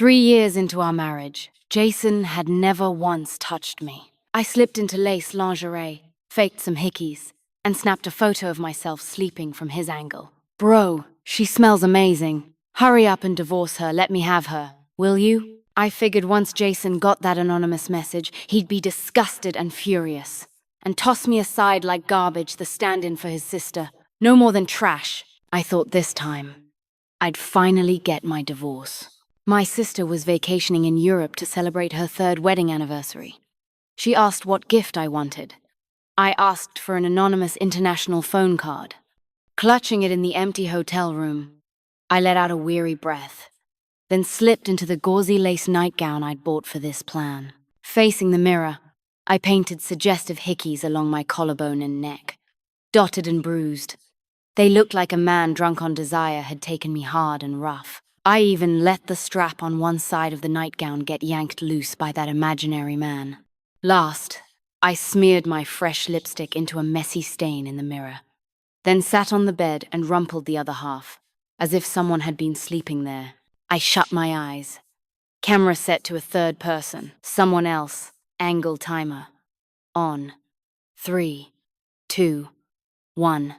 3 years into our marriage, Jason had never once touched me. I slipped into lace lingerie, faked some hickeys, and snapped a photo of myself sleeping from his angle. Bro, she smells amazing. Hurry up and divorce her, let me have her. Will you? I figured once Jason got that anonymous message, he'd be disgusted and furious, and toss me aside like garbage, the stand-in for his sister. No more than trash. I thought this time I'd finally get my divorce. My sister was vacationing in Europe to celebrate her 3rd wedding anniversary. She asked what gift I wanted. I asked for an anonymous international phone card. Clutching it in the empty hotel room, I let out a weary breath, then slipped into the gauzy lace nightgown I'd bought for this plan. Facing the mirror, I painted suggestive hickeys along my collarbone and neck, dotted and bruised. They looked like a man drunk on desire had taken me hard and rough. I even let the strap on one side of the nightgown get yanked loose by that imaginary man. Last, I smeared my fresh lipstick into a messy stain in the mirror, then sat on the bed and rumpled the other half, as if someone had been sleeping there. I shut my eyes. Camera set to a 3rd person, someone else, angle timer. On. 3, 2, 1.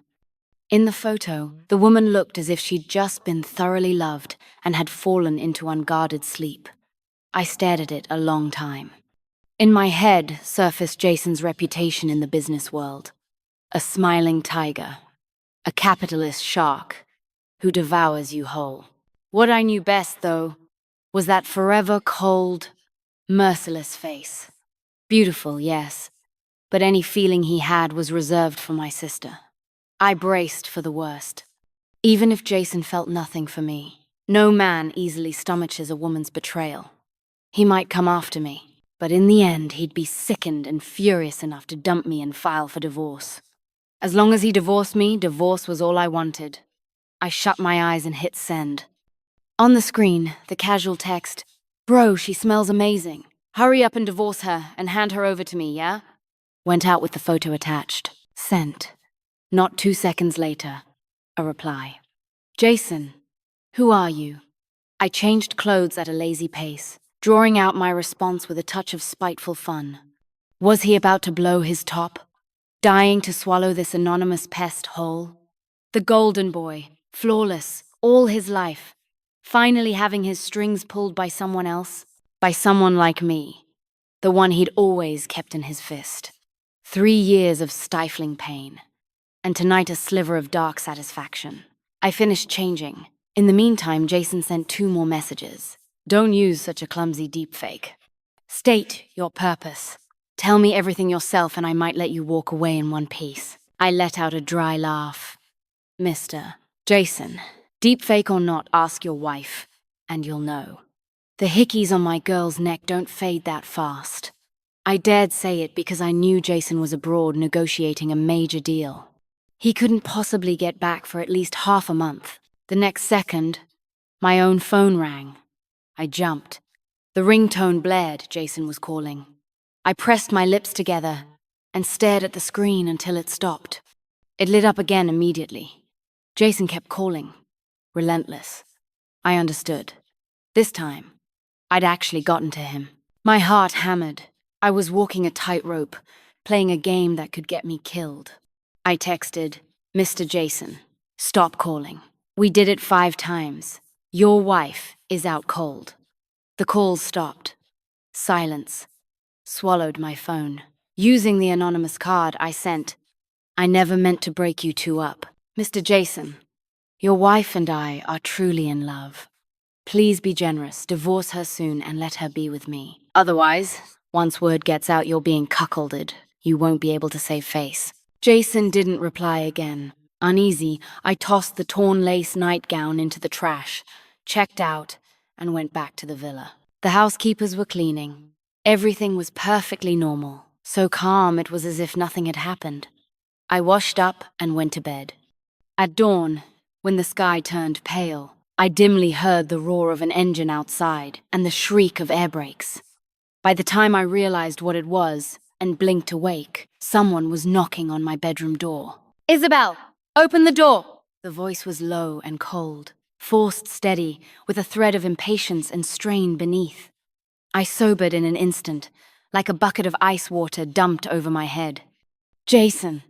In the photo, the woman looked as if she'd just been thoroughly loved and had fallen into unguarded sleep. I stared at it a long time. In my head surfaced Jason's reputation in the business world. A smiling tiger. A capitalist shark who devours you whole. What I knew best, though, was that forever cold, merciless face. Beautiful, yes, but any feeling he had was reserved for my sister. I braced for the worst. Even if Jason felt nothing for me, no man easily stomachs a woman's betrayal. He might come after me, but in the end he'd be sickened and furious enough to dump me and file for divorce. As long as he divorced me, divorce was all I wanted. I shut my eyes and hit send. On the screen, the casual text, "Bro, she smells amazing. Hurry up and divorce her and hand her over to me, yeah?" Went out with the photo attached. Sent. Not 2 seconds later, a reply. "Jason, who are you?" I changed clothes at a lazy pace, drawing out my response with a touch of spiteful fun. Was he about to blow his top? Dying to swallow this anonymous pest whole? The golden boy, flawless, all his life, finally having his strings pulled by someone else? By someone like me, the one he'd always kept in his fist. 3 years of stifling pain, and tonight a sliver of dark satisfaction. I finished changing. In the meantime, Jason sent 2 more messages. "Don't use such a clumsy deepfake. State your purpose. Tell me everything yourself and I might let you walk away in one piece." I let out a dry laugh. "Mr. Jason, deepfake or not, ask your wife, and you'll know. The hickeys on my girl's neck don't fade that fast." I dared say it because I knew Jason was abroad negotiating a major deal. He couldn't possibly get back for at least half a month. The next second, my own phone rang. I jumped. The ringtone blared. Jason was calling. I pressed my lips together and stared at the screen until it stopped. It lit up again immediately. Jason kept calling. Relentless. I understood. This time, I'd actually gotten to him. My heart hammered. I was walking a tightrope, playing a game that could get me killed. I texted, "Mr. Jason, stop calling." We did it 5 times. "Your wife is out cold." The calls stopped. Silence. Swallowed my phone. Using the anonymous card I sent, "I never meant to break you 2 up. Mr. Jason, your wife and I are truly in love. Please be generous, divorce her soon and let her be with me. Otherwise, once word gets out you're being cuckolded, you won't be able to save face." Jason didn't reply again. Uneasy, I tossed the torn lace nightgown into the trash, checked out, and went back to the villa. The housekeepers were cleaning. Everything was perfectly normal, so calm it was as if nothing had happened. I washed up and went to bed. At dawn, when the sky turned pale, I dimly heard the roar of an engine outside and the shriek of air brakes. By the time I realized what it was and blinked awake, someone was knocking on my bedroom door. "Isabel, open the door!" The voice was low and cold. forced steady, with a thread of impatience and strain beneath. I sobered in an instant, like a bucket of ice water dumped over my head. Jason.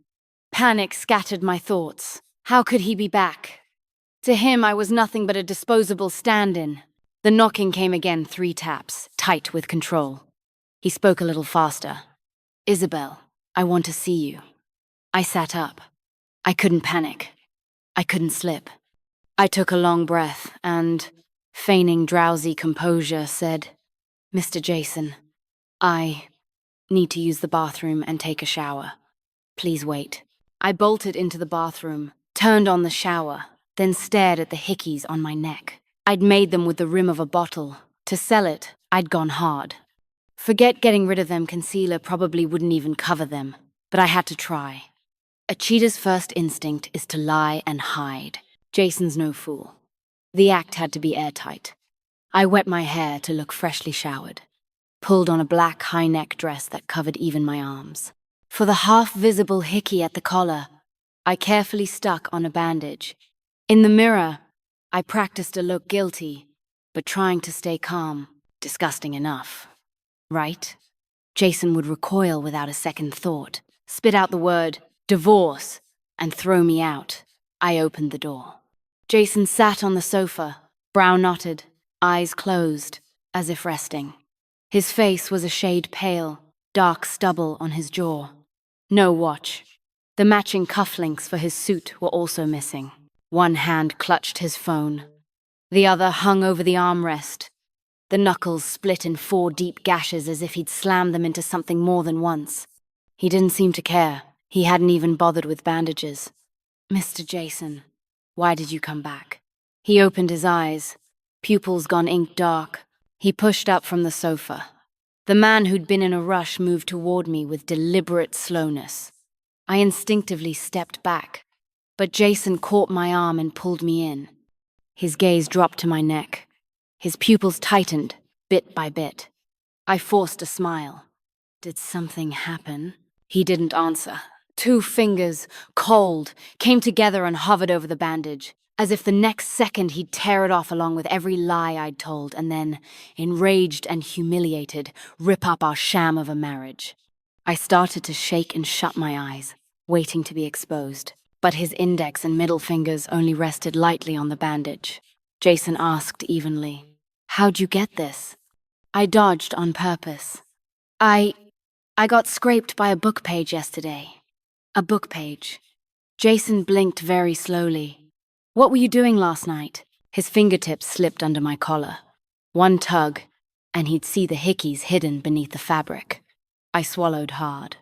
Panic scattered my thoughts. How could he be back? To him, I was nothing but a disposable stand-in. The knocking came again 3 taps, tight with control. He spoke a little faster. Isabel, I want to see you. I sat up. I couldn't panic. I couldn't slip. I took a long breath and, feigning drowsy composure, said, Mr. Jason, I need to use the bathroom and take a shower. Please wait. I bolted into the bathroom, turned on the shower, then stared at the hickeys on my neck. I'd made them with the rim of a bottle. To sell it, I'd gone hard. Forget getting rid of them, concealer probably wouldn't even cover them, but I had to try. A cheetah's first instinct is to lie and hide. Jason's no fool. The act had to be airtight. I wet my hair to look freshly showered, pulled on a black high-neck dress that covered even my arms. For the half-visible hickey at the collar, I carefully stuck on a bandage. In the mirror, I practiced a look guilty, but trying to stay calm. Disgusting enough. Right? Jason would recoil without a second thought, spit out the word, divorce, and throw me out. I opened the door. Jason sat on the sofa, brow knotted, eyes closed, as if resting. His face was a shade pale, dark stubble on his jaw. No watch. The matching cufflinks for his suit were also missing. One hand clutched his phone. The other hung over the armrest. The knuckles split in 4 deep gashes as if he'd slammed them into something more than once. He didn't seem to care. He hadn't even bothered with bandages. Mr. Jason, why did you come back? He opened his eyes, pupils gone ink dark. He pushed up from the sofa. The man who'd been in a rush moved toward me with deliberate slowness. I instinctively stepped back, but Jason caught my arm and pulled me in. His gaze dropped to my neck. His pupils tightened, bit by bit. I forced a smile. Did something happen? He didn't answer. 2 fingers, cold, came together and hovered over the bandage, as if the next second he'd tear it off along with every lie I'd told, and then, enraged and humiliated, rip up our sham of a marriage. I started to shake and shut my eyes, waiting to be exposed, but his index and middle fingers only rested lightly on the bandage. Jason asked evenly, How'd you get this? I dodged on purpose. I got scraped by a book page yesterday. A book page. Jason blinked very slowly. What were you doing last night? His fingertips slipped under my collar. One tug, and he'd see the hickeys hidden beneath the fabric. I swallowed hard.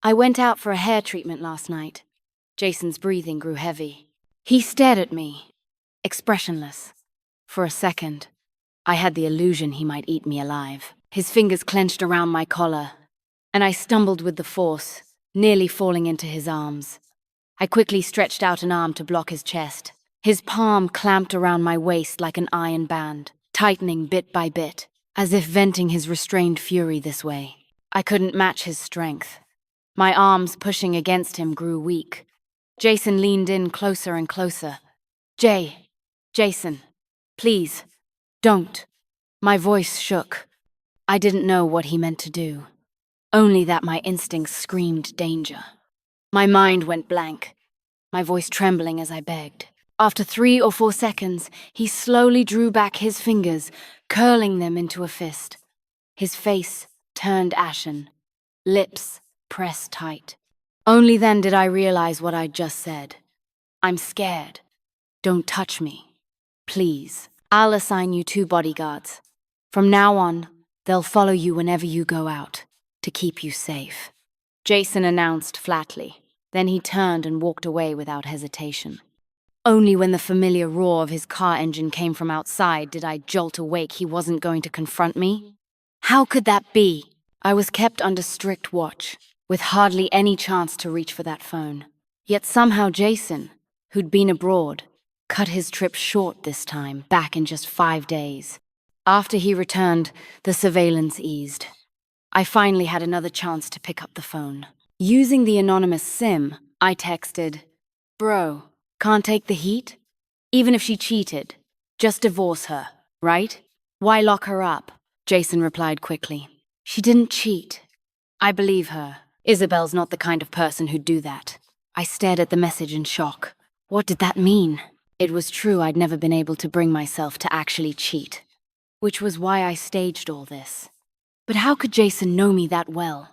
I went out for a hair treatment last night. Jason's breathing grew heavy. He stared at me, expressionless. For a second, I had the illusion he might eat me alive. His fingers clenched around my collar, and I stumbled with the force, nearly falling into his arms. I quickly stretched out an arm to block his chest. His palm clamped around my waist like an iron band, tightening bit by bit, as if venting his restrained fury this way. I couldn't match his strength. My arms pushing against him grew weak. Jason leaned in closer and closer. Jason, please, don't. My voice shook. I didn't know what he meant to do. Only that my instincts screamed danger. My mind went blank, my voice trembling as I begged. After 3 or 4 seconds, he slowly drew back his fingers, curling them into a fist. His face turned ashen, lips pressed tight. Only then did I realize what I'd just said. I'm scared. Don't touch me. Please. I'll assign you 2 bodyguards. From now on, they'll follow you whenever you go out, to keep you safe. Jason announced flatly. Then he turned and walked away without hesitation. Only when the familiar roar of his car engine came from outside did I jolt awake he wasn't going to confront me. How could that be? I was kept under strict watch, with hardly any chance to reach for that phone. Yet somehow Jason, who'd been abroad, cut his trip short this time, back in just 5 days. After he returned, the surveillance eased. I finally had another chance to pick up the phone. Using the anonymous SIM, I texted, Bro, can't take the heat? Even if she cheated, Just divorce her, right? Why lock her up? Jason replied quickly. She didn't cheat. I believe her. Isabel's not the kind of person who'd do that. I stared at the message in shock. What did that mean? It was true I'd never been able to bring myself to actually cheat, which was why I staged all this. But how could Jason know me that well?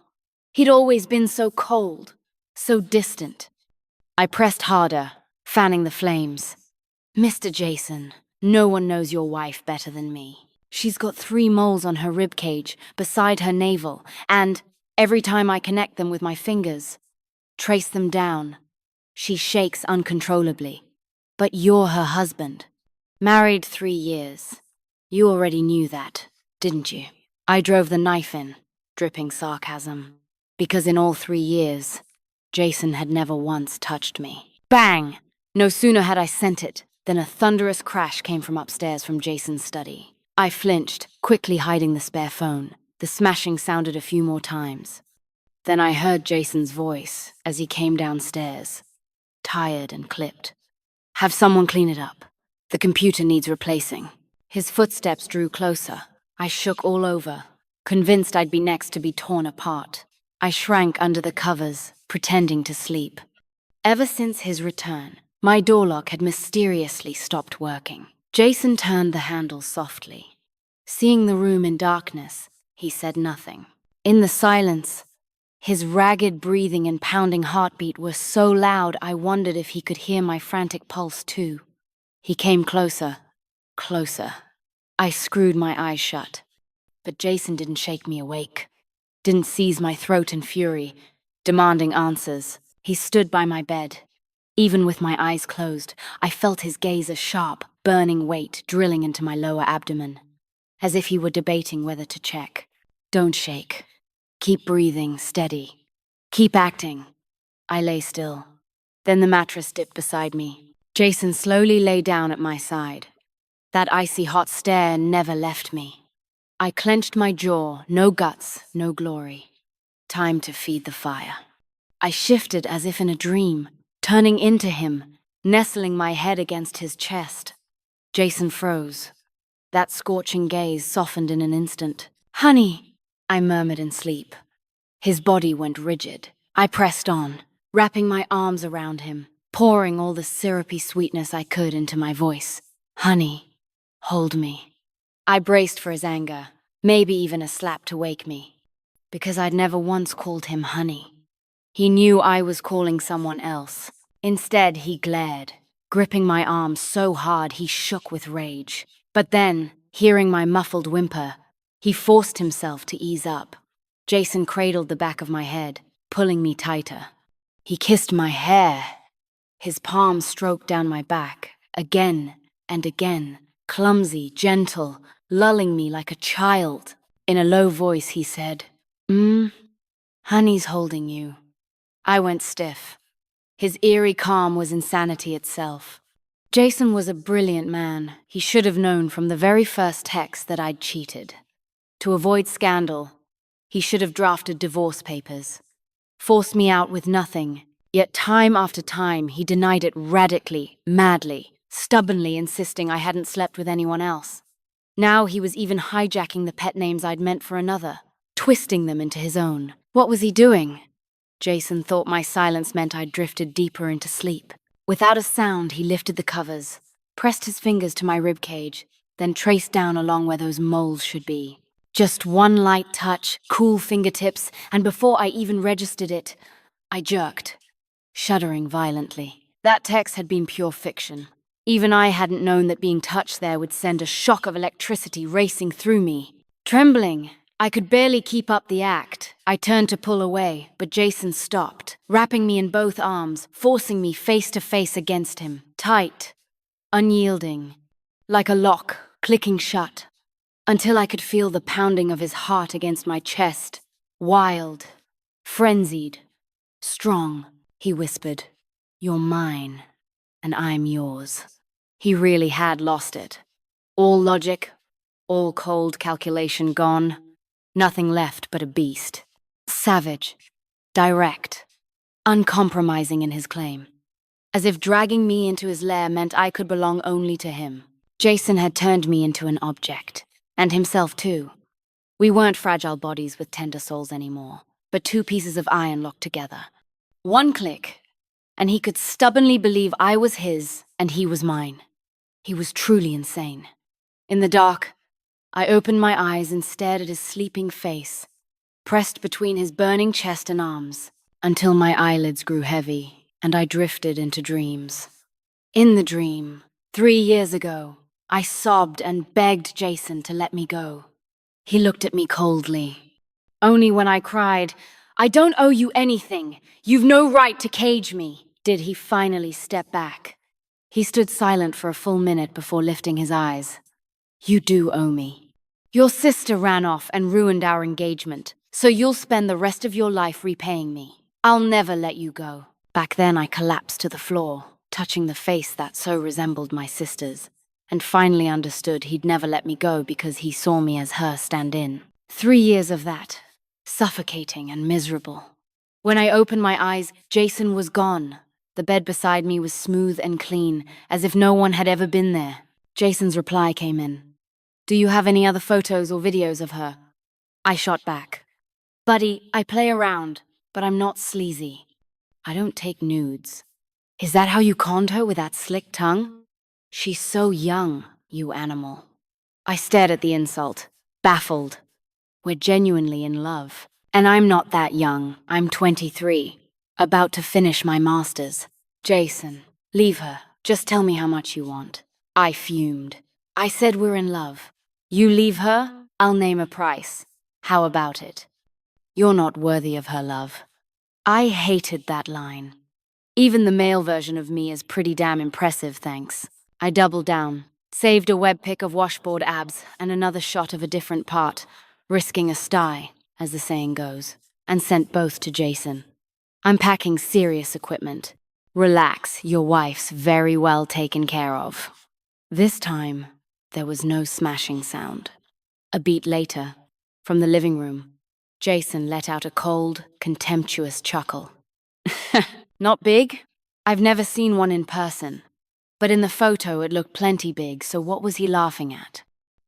He'd always been so cold, so distant. I pressed harder, fanning the flames. Mr. Jason, no one knows your wife better than me. She's got 3 moles on her ribcage, beside her navel, and every time I connect them with my fingers, trace them down, she shakes uncontrollably. But you're her husband. Married 3 years. You already knew that, didn't you? I drove the knife in, dripping sarcasm. Because in all 3 years, Jason had never once touched me. Bang! No sooner had I sent it than a thunderous crash came from upstairs from Jason's study. I flinched, quickly hiding the spare phone. The smashing sounded a few more times. Then I heard Jason's voice as he came downstairs, tired and clipped. Have someone clean it up. The computer needs replacing. His footsteps drew closer. I shook all over, convinced I'd be next to be torn apart. I shrank under the covers, pretending to sleep. Ever since his return, my door lock had mysteriously stopped working. Jason turned the handle softly. Seeing the room in darkness, he said nothing. In the silence, his ragged breathing and pounding heartbeat were so loud I wondered if he could hear my frantic pulse too. He came closer, closer. I screwed my eyes shut, but Jason didn't shake me awake. Didn't seize my throat in fury, demanding answers. He stood by my bed. Even with my eyes closed, I felt his gaze a sharp, burning weight drilling into my lower abdomen, as if he were debating whether to check. Don't shake. Keep breathing, steady. Keep acting. I lay still. Then the mattress dipped beside me. Jason slowly lay down at my side. That icy hot stare never left me. I clenched my jaw, no guts, no glory. Time to feed the fire. I shifted as if in a dream, turning into him, nestling my head against his chest. Jason froze. That scorching gaze softened in an instant. "Honey," I murmured in sleep. His body went rigid. I pressed on, wrapping my arms around him, pouring all the syrupy sweetness I could into my voice. "Honey, hold me." I braced for his anger, maybe even a slap to wake me, because I'd never once called him honey. He knew I was calling someone else. Instead, he glared, gripping my arm so hard he shook with rage. But then, hearing my muffled whimper, he forced himself to ease up. Jason cradled the back of my head, pulling me tighter. He kissed my hair. His palm stroked down my back, again and again, clumsy, gentle, lulling me like a child. In a low voice, he said, Honey's holding you." I went stiff. His eerie calm was insanity itself. Jason was a brilliant man. He should have known from the very first text that I'd cheated. To avoid scandal, he should have drafted divorce papers. Forced me out with nothing, yet time after time he denied it radically, madly, stubbornly insisting I hadn't slept with anyone else. Now he was even hijacking the pet names I'd meant for another, twisting them into his own. What was he doing? Jason thought my silence meant I'd drifted deeper into sleep. Without a sound, he lifted the covers, pressed his fingers to my ribcage, then traced down along where those moles should be. Just one light touch, cool fingertips, and before I even registered it, I jerked, shuddering violently. That text had been pure fiction. Even I hadn't known that being touched there would send a shock of electricity racing through me. Trembling, I could barely keep up the act. I turned to pull away, but Jason stopped, wrapping me in both arms, forcing me face to face against him. Tight, unyielding, like a lock, clicking shut, until I could feel the pounding of his heart against my chest. Wild, frenzied, strong, he whispered. "You're mine, and I'm yours." He really had lost it. All logic, all cold calculation gone. Nothing left but a beast. Savage, direct, uncompromising in his claim. As if dragging me into his lair meant I could belong only to him. Jason had turned me into an object, and himself too. We weren't fragile bodies with tender souls anymore, but two pieces of iron locked together. One click, and he could stubbornly believe I was his and he was mine. He was truly insane. In the dark, I opened my eyes and stared at his sleeping face, pressed between his burning chest and arms, until my eyelids grew heavy and I drifted into dreams. In the dream, 3 years ago, I sobbed and begged Jason to let me go. He looked at me coldly. Only when I cried, "I don't owe you anything. You've no right to cage me," did he finally step back. He stood silent for a full minute before lifting his eyes. "You do owe me. Your sister ran off and ruined our engagement, so you'll spend the rest of your life repaying me. I'll never let you go." Back then I collapsed to the floor, touching the face that so resembled my sister's, and finally understood he'd never let me go because he saw me as her stand-in. 3 years of that, suffocating and miserable. When I opened my eyes, Jason was gone. The bed beside me was smooth and clean, as if no one had ever been there. Jason's reply came in. "Do you have any other photos or videos of her?" I shot back. "Buddy, I play around, but I'm not sleazy. I don't take nudes." "Is that how you conned her with that slick tongue?" "She's so young, you animal." I stared at the insult, baffled. We're genuinely in love. And I'm not that young. I'm 23, about to finish my master's. "Jason, leave her. Just tell me how much you want." I fumed. "I said we're in love. You leave her, I'll name a price. How about it?" "You're not worthy of her love." I hated that line. Even the male version of me is pretty damn impressive, thanks. I doubled down, saved a web pic of washboard abs and another shot of a different part, risking a sty, as the saying goes, and sent both to Jason. "I'm packing serious equipment. Relax, your wife's very well taken care of." This time, there was no smashing sound. A beat later, from the living room, Jason let out a cold, contemptuous chuckle. "Not big? I've never seen one in person. But in the photo it looked plenty big, so what was he laughing at?"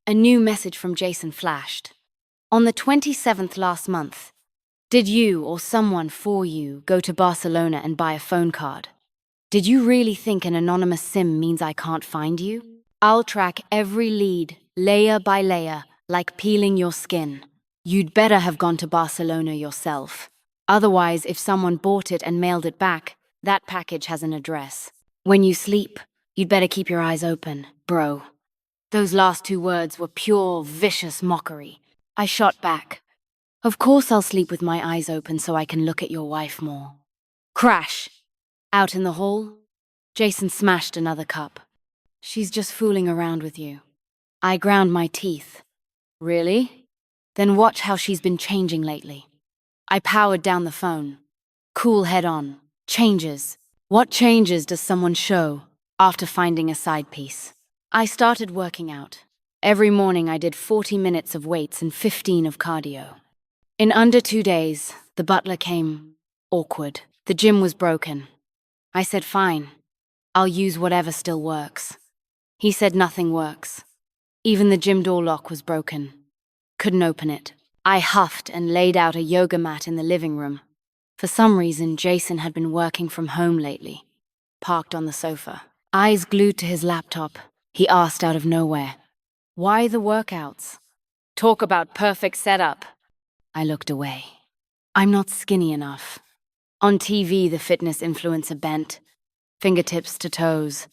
A new message from Jason flashed. "On the 27th last month, did you or someone for you go to Barcelona and buy a phone card? Did you really think an anonymous sim means I can't find you? I'll track every lead, layer by layer, like peeling your skin. You'd better have gone to Barcelona yourself. Otherwise, if someone bought it and mailed it back, that package has an address. When you sleep, you'd better keep your eyes open, bro." Those last 2 words were pure, vicious mockery. I shot back. "Of course I'll sleep with my eyes open so I can look at your wife more." Crash! Out in the hall, Jason smashed another cup. "She's just fooling around with you." I ground my teeth. "Really? Then watch how she's been changing lately." I powered down the phone. Cool head on. Changes. What changes does someone show after finding a side piece? I started working out. Every morning I did 40 minutes of weights and 15 of cardio. In under 2 days, the butler came. Awkward. The gym was broken. I said, "Fine. I'll use whatever still works." He said nothing works. Even the gym door lock was broken. Couldn't open it. I huffed and laid out a yoga mat in the living room. For some reason, Jason had been working from home lately. Parked on the sofa, eyes glued to his laptop, he asked out of nowhere, "Why the workouts?" "Talk about perfect setup." I looked away. I'm not skinny enough. On TV, the fitness influencer bent, fingertips to toes,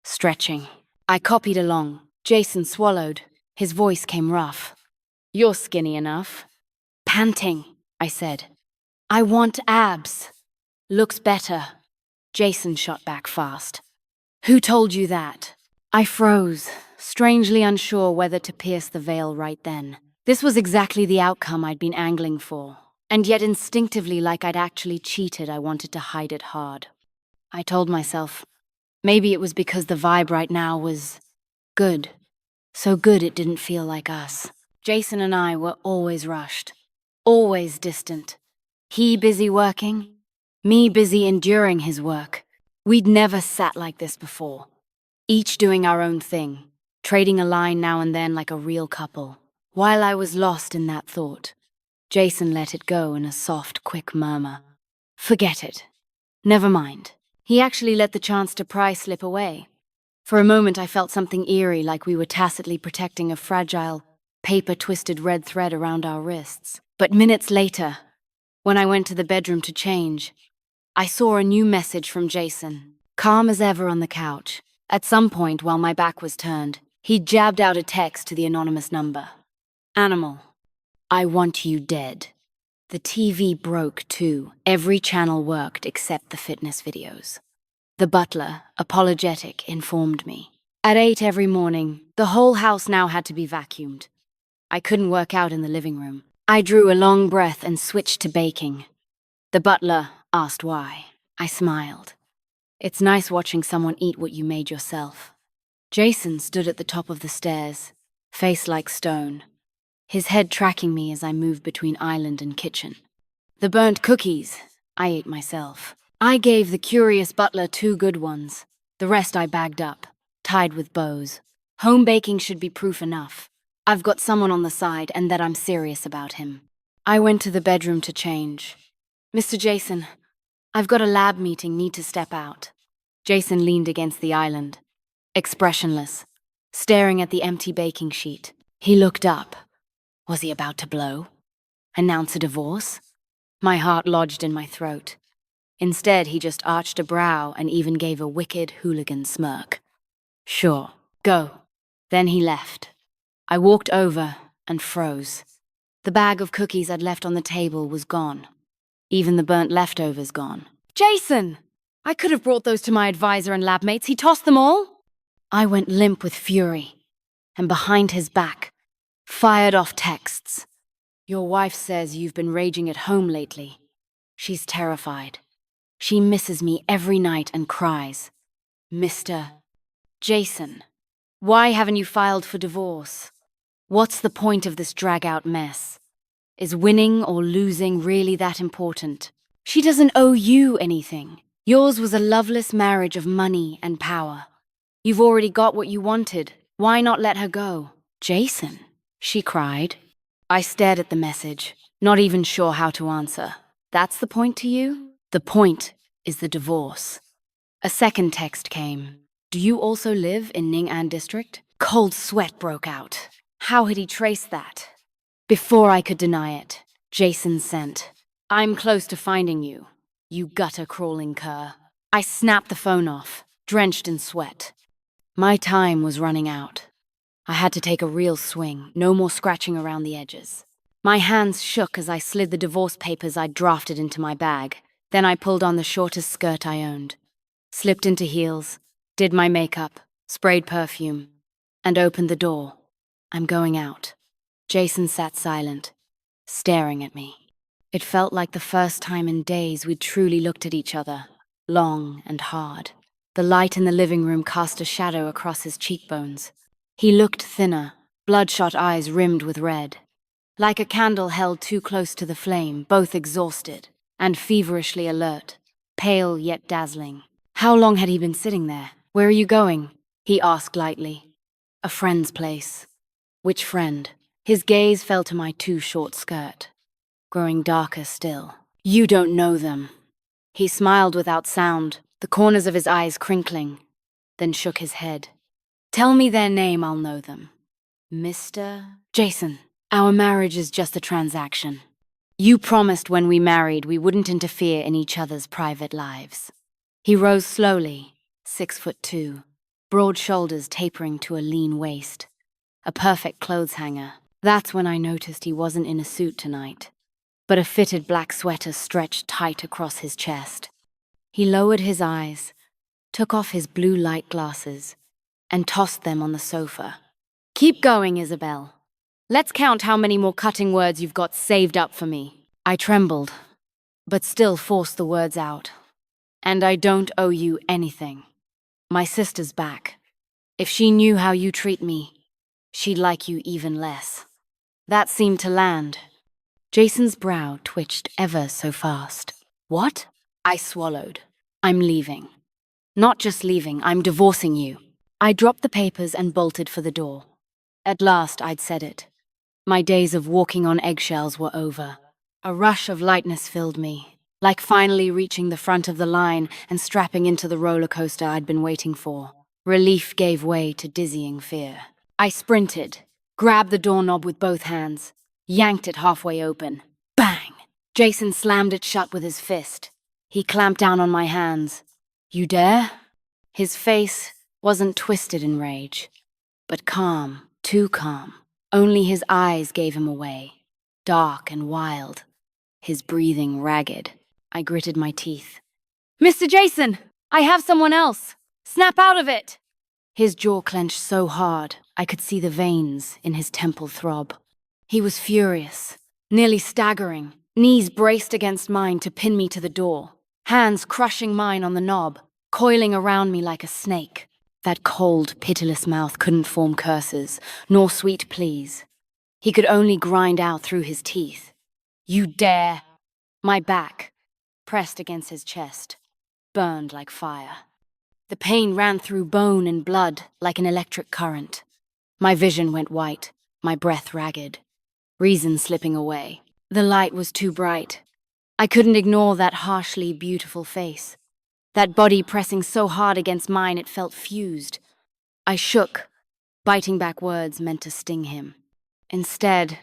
stretching. I copied along. Jason swallowed. His voice came rough. "You're skinny enough." Panting, I said. "I want abs. Looks better." Jason shot back fast. "Who told you that?" I froze, strangely unsure whether to pierce the veil right then. This was exactly the outcome I'd been angling for, and yet instinctively, like I'd actually cheated, I wanted to hide it hard. I told myself, maybe it was because the vibe right now was good. So good it didn't feel like us. Jason and I were always rushed, always distant. He busy working, me busy enduring his work. We'd never sat like this before, each doing our own thing, trading a line now and then like a real couple. While I was lost in that thought, Jason let it go in a soft, quick murmur. Forget it. Never mind. He actually let the chance to pry slip away. For a moment I felt something eerie, like we were tacitly protecting a fragile, paper-twisted red thread around our wrists. But minutes later, when I went to the bedroom to change, I saw a new message from Jason. Calm as ever on the couch. At some point, while my back was turned, he jabbed out a text to the anonymous number. Animal, I want you dead. The TV broke too. Every channel worked except the fitness videos. The butler, apologetic, informed me. At 8 every morning, the whole house now had to be vacuumed. I couldn't work out in the living room. I drew a long breath and switched to baking. The butler asked why. I smiled. It's nice watching someone eat what you made yourself. Jason stood at the top of the stairs, face like stone, his head tracking me as I moved between island and kitchen. The burnt cookies, I ate myself. I gave the curious butler 2 good ones. The rest I bagged up, tied with bows. Home baking should be proof enough. I've got someone on the side and that I'm serious about him. I went to the bedroom to change. Mr. Jason, I've got a lab meeting, need to step out. Jason leaned against the island, expressionless, staring at the empty baking sheet. He looked up. Was he about to blow? Announce a divorce? My heart lodged in my throat. Instead, he just arched a brow and even gave a wicked hooligan smirk. Sure, go. Then he left. I walked over and froze. The bag of cookies I'd left on the table was gone. Even the burnt leftovers gone. Jason! I could have brought those to my advisor and lab mates. He tossed them all? I went limp with fury, and behind his back, fired off texts. Your wife says you've been raging at home lately. She's terrified. She misses me every night and cries. Mr. Jason, why haven't you filed for divorce? What's the point of this drag-out mess? Is winning or losing really that important? She doesn't owe you anything. Yours was a loveless marriage of money and power. You've already got what you wanted. Why not let her go? Jason, she cried. I stared at the message, not even sure how to answer. That's the point to you? The point is the divorce. A second text came. Do you also live in Ning An district? Cold sweat broke out. How had he traced that? Before I could deny it, Jason sent, I'm close to finding you, you gutter-crawling cur. I snapped the phone off, drenched in sweat. My time was running out. I had to take a real swing, no more scratching around the edges. My hands shook as I slid the divorce papers I'd drafted into my bag. Then I pulled on the shortest skirt I owned, slipped into heels, did my makeup, sprayed perfume, and opened the door. I'm going out. Jason sat silent, staring at me. It felt like the first time in days we'd truly looked at each other, long and hard. The light in the living room cast a shadow across his cheekbones. He looked thinner, bloodshot eyes rimmed with red. Like a candle held too close to the flame, both exhausted and feverishly alert, pale yet dazzling. How long had he been sitting there? Where are you going? He asked lightly. A friend's place. Which friend? His gaze fell to my too short skirt, growing darker still. You don't know them. He smiled without sound, the corners of his eyes crinkling, then shook his head. Tell me their name, I'll know them. Mr. Jason, our marriage is just a transaction. You promised when we married we wouldn't interfere in each other's private lives. He rose slowly, 6'2", broad shoulders tapering to a lean waist. A perfect clothes hanger. That's when I noticed he wasn't in a suit tonight, but a fitted black sweater stretched tight across his chest. He lowered his eyes, took off his blue light glasses, and tossed them on the sofa. Keep going, Isabel. Let's count how many more cutting words you've got saved up for me. I trembled, but still forced the words out. And I don't owe you anything. My sister's back. If she knew how you treat me, she'd like you even less. That seemed to land. Jason's brow twitched ever so fast. What? I swallowed. I'm leaving. Not just leaving, I'm divorcing you. I dropped the papers and bolted for the door. At last I'd said it. My days of walking on eggshells were over. A rush of lightness filled me, like finally reaching the front of the line and strapping into the roller coaster I'd been waiting for. Relief gave way to dizzying fear. I sprinted, grabbed the doorknob with both hands, yanked it halfway open. Bang! Jason slammed it shut with his fist. He clamped down on my hands. "You dare?" His face wasn't twisted in rage, but calm, too calm. Only his eyes gave him away, dark and wild, his breathing ragged. I gritted my teeth. "Mr. Jason, I have someone else. Snap out of it!" His jaw clenched so hard, I could see the veins in his temple throb. He was furious, nearly staggering, knees braced against mine to pin me to the door, hands crushing mine on the knob, coiling around me like a snake. That cold, pitiless mouth couldn't form curses, nor sweet pleas. He could only grind out through his teeth. "You dare!" My back, pressed against his chest, burned like fire. The pain ran through bone and blood like an electric current. My vision went white, my breath ragged, reason slipping away. The light was too bright. I couldn't ignore that harshly beautiful face. That body pressing so hard against mine it felt fused. I shook, biting back words meant to sting him. Instead,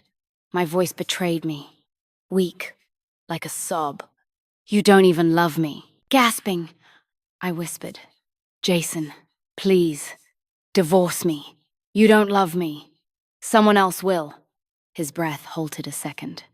my voice betrayed me, weak, like a sob. "You don't even love me." Gasping, I whispered, "Jason, please, divorce me. You don't love me. Someone else will." His breath halted a second.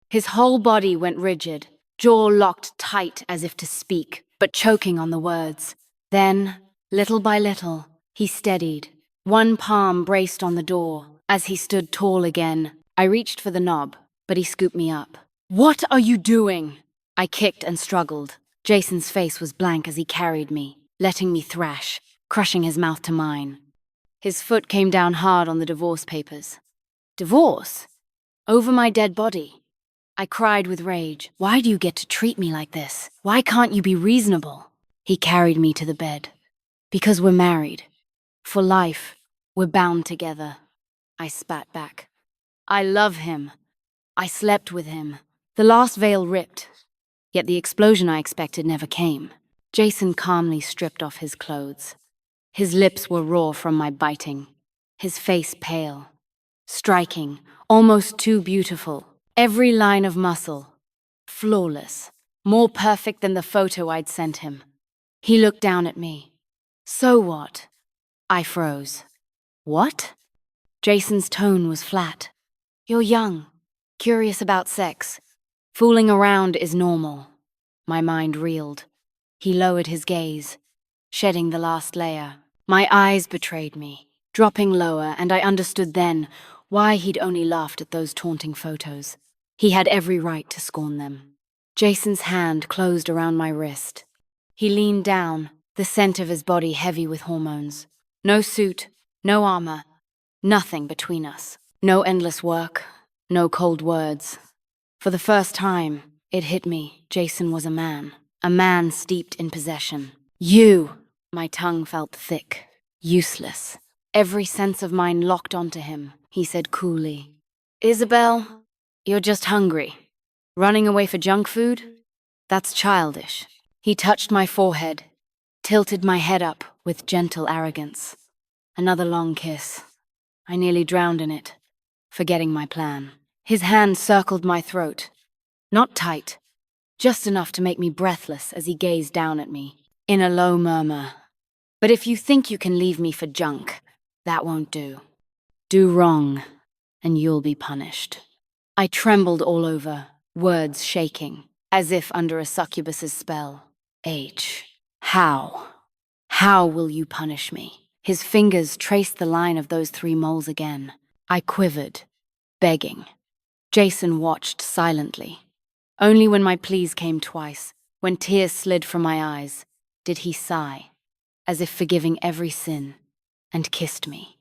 His whole body went rigid, jaw locked tight as if to speak, but choking on the words. Then, little by little, he steadied, one palm braced on the door. As he stood tall again, I reached for the knob, but he scooped me up. "What are you doing?" I kicked and struggled. Jason's face was blank as he carried me, letting me thrash, crushing his mouth to mine. His foot came down hard on the divorce papers. "Divorce? Over my dead body?" I cried with rage. "Why do you get to treat me like this? Why can't you be reasonable?" He carried me to the bed. "Because we're married. For life, we're bound together." I spat back. "I love him. I slept with him." The last veil ripped, yet the explosion I expected never came. Jason calmly stripped off his clothes. His lips were raw from my biting, his face pale, striking, almost too beautiful. Every line of muscle, flawless, more perfect than the photo I'd sent him. He looked down at me. "So what?" I froze. "What?" Jason's tone was flat. "You're young, curious about sex. Fooling around is normal." My mind reeled. He lowered his gaze, shedding the last layer. My eyes betrayed me, dropping lower, and I understood then why he'd only laughed at those taunting photos. He had every right to scorn them. Jason's hand closed around my wrist. He leaned down, the scent of his body heavy with hormones. No suit, no armor, nothing between us. No endless work, no cold words. For the first time, it hit me. Jason was a man steeped in possession. "You!" My tongue felt thick, useless. Every sense of mine locked onto him. He said coolly, "Isabel, you're just hungry. Running away for junk food? That's childish." He touched my forehead, tilted my head up with gentle arrogance. Another long kiss. I nearly drowned in it, forgetting my plan. His hand circled my throat. Not tight, just enough to make me breathless as he gazed down at me, in a low murmur. "But if you think you can leave me for junk, that won't do. Do wrong, and you'll be punished." I trembled all over, words shaking, as if under a succubus's spell. How? How will you punish me?" His fingers traced the line of those 3 moles again. I quivered, begging. Jason watched silently. Only when my pleas came twice, when tears slid from my eyes, did he sigh, as if forgiving every sin, and kissed me,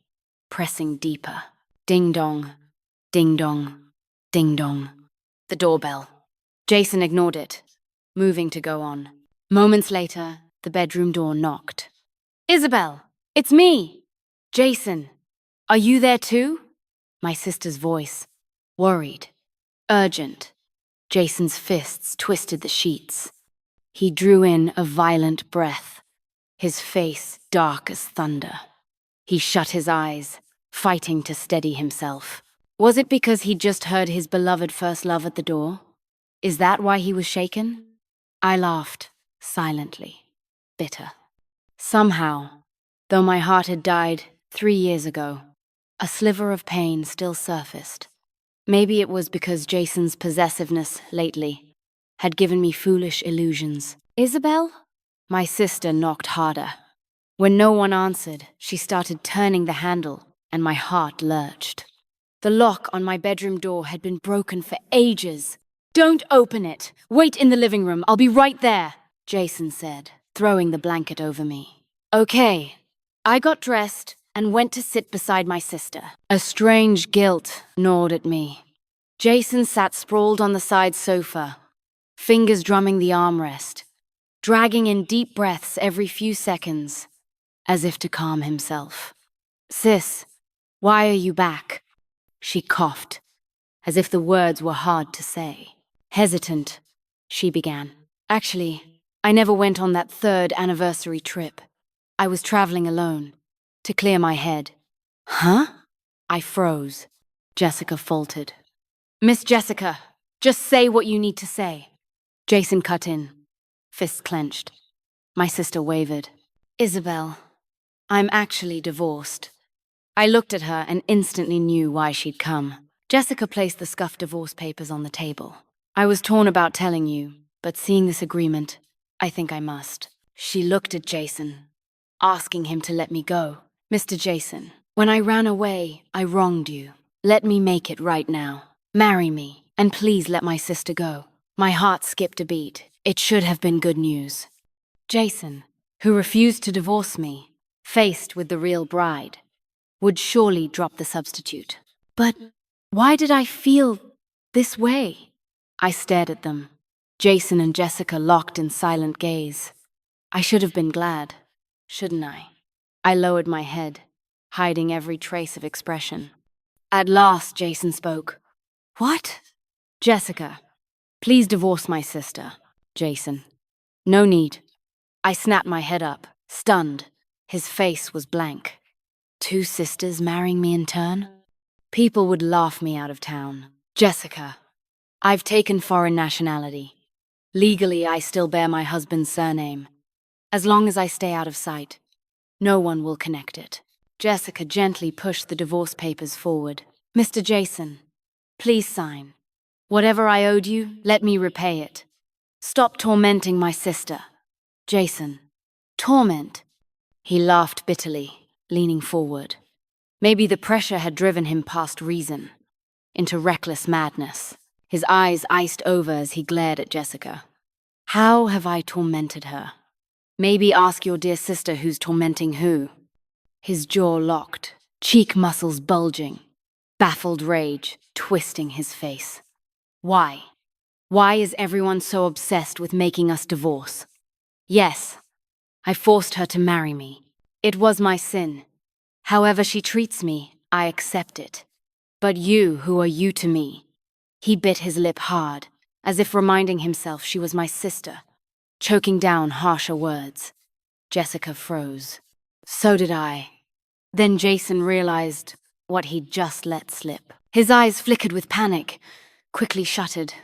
pressing deeper. Ding dong, ding dong, ding dong. The doorbell. Jason ignored it, moving to go on. Moments later, the bedroom door knocked. "Isabel, It's me! Jason, are you there too? My sister's voice, worried, urgent. Jason's fists twisted the sheets. He drew in a violent breath, his face dark as thunder. He shut his eyes, fighting to steady himself. Was it because he'd just heard his beloved first love at the door? Is that why he was shaken? I laughed, silently, bitter. Somehow, though my heart had died 3 years ago, a sliver of pain still surfaced. Maybe it was because Jason's possessiveness lately had given me foolish illusions. Isabel? My sister knocked harder. When no one answered, she started turning the handle, and my heart lurched. The lock on my bedroom door had been broken for ages. Don't open it! Wait in the living room, I'll be right there, Jason said, throwing the blanket over me. Okay. I got dressed and went to sit beside my sister. A strange guilt gnawed at me. Jason sat sprawled on the side sofa, fingers drumming the armrest, dragging in deep breaths every few seconds, as if to calm himself. Sis, why are you back? She coughed, as if the words were hard to say. Hesitant, she began. Actually, I never went on that 3rd anniversary trip. I was traveling alone, to clear my head. Huh? I froze. Jessica faltered. Miss Jessica, just say what you need to say. Jason cut in, fists clenched. My sister wavered. Isabel, I'm actually divorced. I looked at her and instantly knew why she'd come. Jessica placed the scuffed divorce papers on the table. I was torn about telling you, but seeing this agreement, I think I must. She looked at Jason, asking him to let me go. Mr. Jason, when I ran away, I wronged you. Let me make it right now. Marry me, and please let my sister go. My heart skipped a beat. It should have been good news. Jason, who refused to divorce me, faced with the real bride, would surely drop the substitute. But why did I feel this way? I stared at them. Jason and Jessica locked in silent gaze. I should have been glad, shouldn't I? I lowered my head, hiding every trace of expression. At last, Jason spoke. What? Jessica, please divorce my sister. Jason. No need. I snapped my head up, stunned. His face was blank. 2 sisters marrying me in turn? People would laugh me out of town. Jessica, I've taken foreign nationality. Legally, I still bear my husband's surname. As long as I stay out of sight, no one will connect it. Jessica gently pushed the divorce papers forward. Mr. Jason, please sign. Whatever I owed you, let me repay it. Stop tormenting my sister. Jason, torment? He laughed bitterly, leaning forward. Maybe the pressure had driven him past reason, into reckless madness. His eyes iced over as he glared at Jessica. How have I tormented her? Maybe ask your dear sister who's tormenting who. His jaw locked, cheek muscles bulging, baffled rage twisting his face. Why? Why is everyone so obsessed with making us divorce? Yes, I forced her to marry me. It was my sin. However she treats me, I accept it. But you, who are you to me? He bit his lip hard, as if reminding himself she was my sister, choking down harsher words. Jessica froze. So did I. Then Jason realized what he'd just let slip. His eyes flickered with panic, quickly shuttered.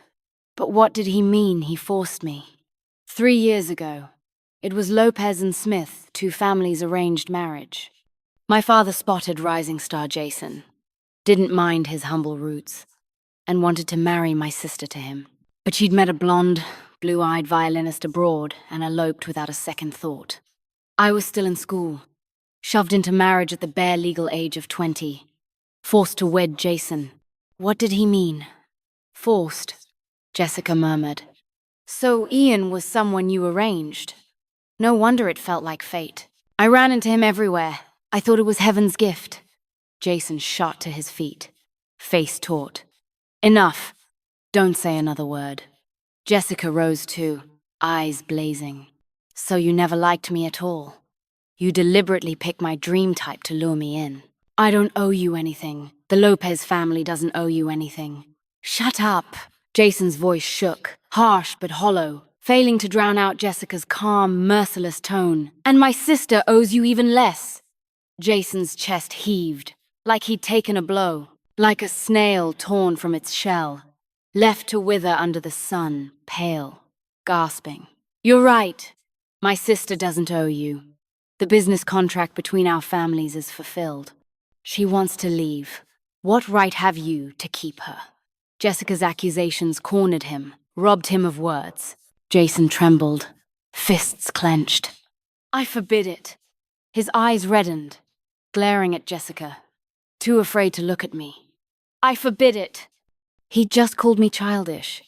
But what did he mean he forced me? 3 years ago, it was Lopez and Smith, 2 families' arranged marriage. My father spotted rising star Jason, didn't mind his humble roots, and wanted to marry my sister to him. But she'd met a blonde, blue-eyed violinist abroad and eloped without a second thought. I was still in school, shoved into marriage at the bare legal age of 20, forced to wed Jason. What did he mean? Forced, Jessica murmured. So Ian was someone you arranged. No wonder it felt like fate. I ran into him everywhere. I thought it was heaven's gift. Jason shot to his feet, face taut. Enough. Don't say another word. Jessica rose too, eyes blazing. So you never liked me at all? You deliberately pick my dream type to lure me in. I don't owe you anything. The Lopez family doesn't owe you anything. Shut up. Jason's voice shook, harsh but hollow, failing to drown out Jessica's calm, merciless tone. And my sister owes you even less. Jason's chest heaved, like he'd taken a blow, like a snail torn from its shell, left to wither under the sun, pale, gasping. You're right. My sister doesn't owe you. The business contract between our families is fulfilled. She wants to leave. What right have you to keep her? Jessica's accusations cornered him, robbed him of words. Jason trembled, fists clenched. I forbid it. His eyes reddened, glaring at Jessica, too afraid to look at me. I forbid it. He'd just called me childish,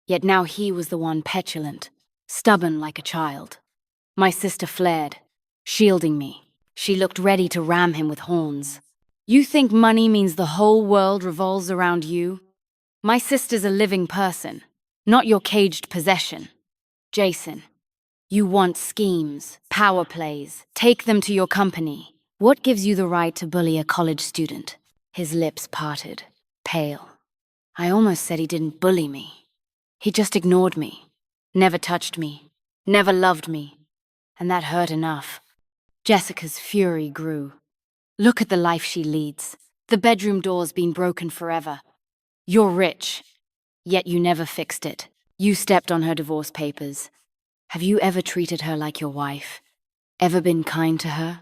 yet now he was the one petulant, stubborn like a child. My sister flared, shielding me. She looked ready to ram him with horns. You think money means the whole world revolves around you? My sister's a living person, not your caged possession. Jason, you want schemes, power plays, take them to your company. What gives you the right to bully a college student? His lips parted, pale. I almost said he didn't bully me. He just ignored me, never touched me, never loved me. And that hurt enough. Jessica's fury grew. Look at the life she leads. The bedroom door's been broken forever. You're rich, yet you never fixed it. You stepped on her divorce papers. Have you ever treated her like your wife? Ever been kind to her?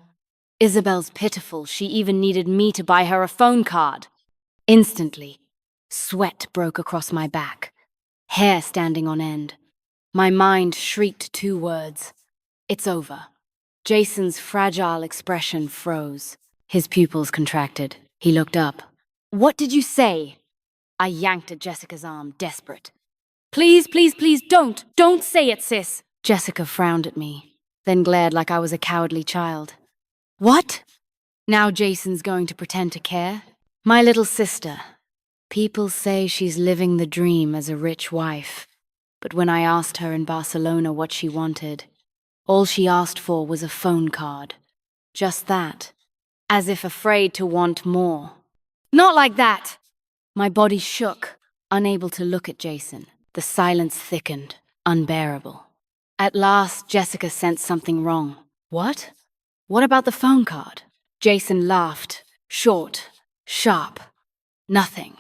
Isabel's pitiful. She even needed me to buy her a phone card. Instantly, sweat broke across my back, hair standing on end. My mind shrieked 2 words. It's over. Jason's fragile expression froze. His pupils contracted. He looked up. What did you say? I yanked at Jessica's arm, desperate. Please, please, please, don't say it, sis. Jessica frowned at me, then glared like I was a cowardly child. What? Now Jason's going to pretend to care? My little sister. People say she's living the dream as a rich wife. But when I asked her in Barcelona what she wanted, all she asked for was a phone card. Just that. As if afraid to want more. Not like that! My body shook, unable to look at Jason. The silence thickened, unbearable. At last, Jessica sensed something wrong. What? What about the phone card? Jason laughed, short, sharp. Nothing.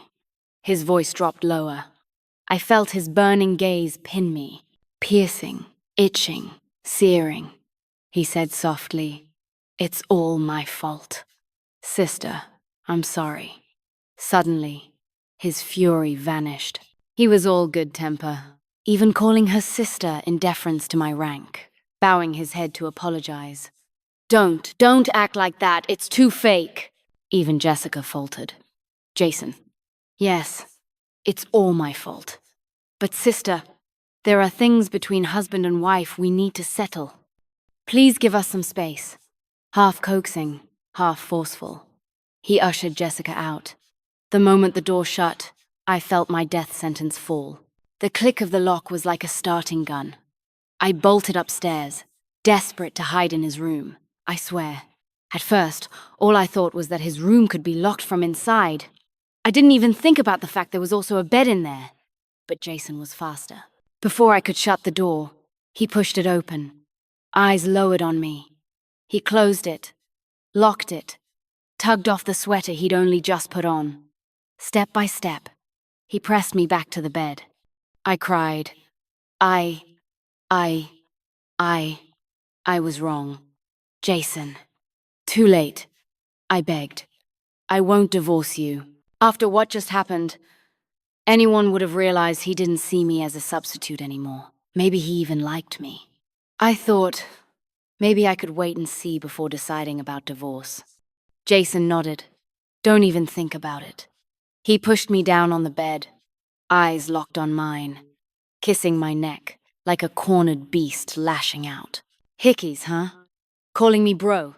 His voice dropped lower. I felt his burning gaze pin me, piercing, itching, searing. He said softly, It's all my fault. Sister, I'm sorry. Suddenly, his fury vanished. He was all good temper, even calling her sister in deference to my rank, bowing his head to apologize. Don't act like that, it's too fake. Even Jessica faltered. Jason, yes, it's all my fault. But sister, there are things between husband and wife we need to settle. Please give us some space. Half coaxing, half forceful. He ushered Jessica out. The moment the door shut, I felt my death sentence fall. The click of the lock was like a starting gun. I bolted upstairs, desperate to hide in his room, I swear. At first, all I thought was that his room could be locked from inside. I didn't even think about the fact there was also a bed in there. But Jason was faster. Before I could shut the door, he pushed it open, eyes lowered on me. He closed it, locked it, tugged off the sweater he'd only just put on. Step by step, he pressed me back to the bed. I cried. I was wrong. Jason. Too late. I begged. I won't divorce you. After what just happened, anyone would have realized he didn't see me as a substitute anymore. Maybe he even liked me. I thought maybe I could wait and see before deciding about divorce. Jason nodded. Don't even think about it. He pushed me down on the bed, eyes locked on mine, kissing my neck like a cornered beast lashing out. Hickeys, huh? Calling me bro?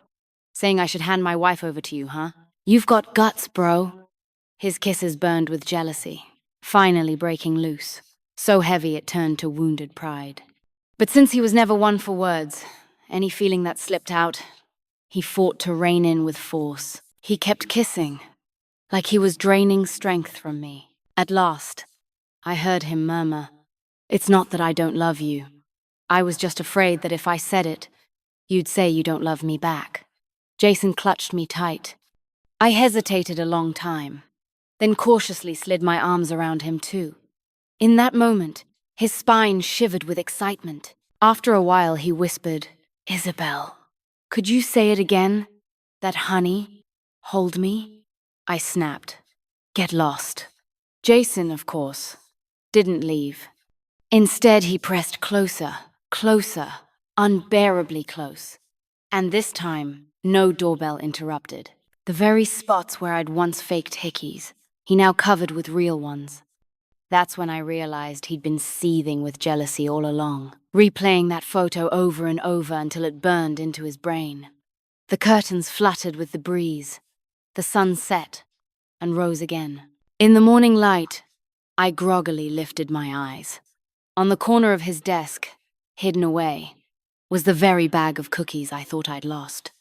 Saying I should hand my wife over to you, huh? You've got guts, bro. His kisses burned with jealousy, finally breaking loose, so heavy it turned to wounded pride. But since he was never one for words, any feeling that slipped out, He fought to rein in with force. He kept kissing, like he was draining strength from me. At last, I heard him murmur, "It's not that I don't love you. I was just afraid that if I said it, you'd say you don't love me back." Jason clutched me tight. I hesitated a long time, then cautiously slid my arms around him too. In that moment, his spine shivered with excitement. After a while, he whispered, "Isabel, could you say it again? That honey? Hold me?" I snapped. "Get lost." Jason, of course, didn't leave. Instead, he pressed closer, closer, unbearably close. And this time, no doorbell interrupted. The very spots where I'd once faked hickeys, he now covered with real ones. That's when I realized he'd been seething with jealousy all along, replaying that photo over and over until it burned into his brain. The curtains fluttered with the breeze. The sun set and rose again. In the morning light, I groggily lifted my eyes. On the corner of his desk, hidden away, was the very bag of cookies I thought I'd lost.